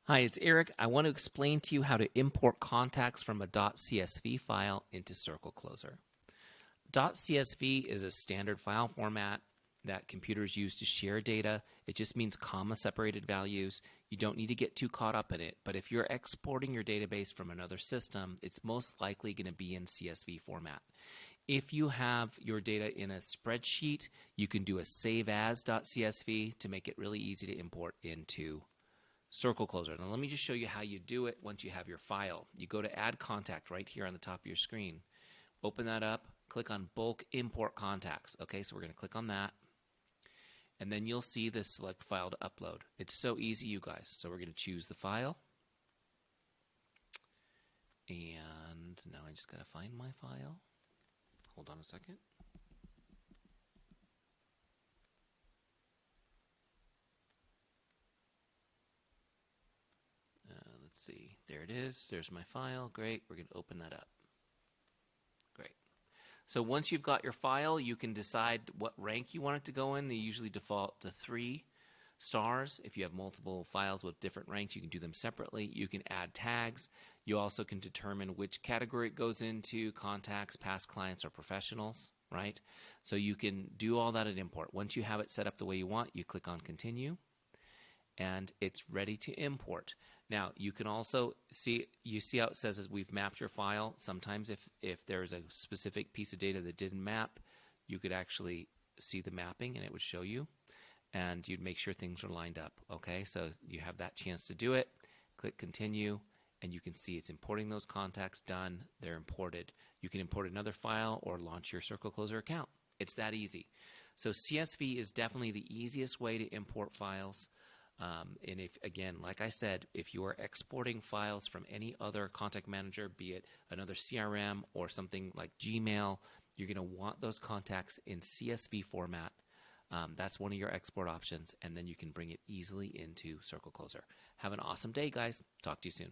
Hi, it's Eric. I want to explain to you how to import contacts from a .csv file into Circle Closer. .csv is a standard file format that computers use to share data. It just means comma-separated values. You don't need to get too caught up in it, but if you're exporting your database from another system, it's most likely going to be in CSV format. If you have your data in a spreadsheet, you can do a save as.csv to make it really easy to import into Circle Closer. Now let me just show you how you do it once you have your file. You go to Add Contact right here on the top of your screen. Open that up, click on Bulk Import Contacts. Okay, so we're going to click on that. And then you'll see the select file to upload. It's so easy, you guys. So we're going to choose the file. And now I just got to find my file. Hold on a second. Let's see. There it is. There's my file. Great. We're going to open that up. Great. So once you've got your file, you can decide what rank you want it to go in. They usually default to 3 stars. If you have multiple files with different ranks, you can do them separately. You can add tags. You also can determine which category it goes into: contacts, past clients, or professionals, right? So you can do all that at import. Once you have it set up the way you want, you click on Continue, and it's ready to import. Now you can also see, you see how it says as we've mapped your file. Sometimes if there's a specific piece of data that didn't map, you could actually see the mapping and it would show you, and you'd make sure things are lined up. Okay, so you have that chance to do it. Click Continue, and you can see it's importing those contacts. Done. They're imported. You can import another file or launch your Circle Closer account. It's that easy. So CSV is definitely the easiest way to import files. And if, again, like I said, if you are exporting files from any other contact manager, be it another CRM or something like Gmail, you're going to want those contacts in CSV format. That's one of your export options, and then you can bring it easily into Circle Closer. Have an awesome day, guys. Talk to you soon.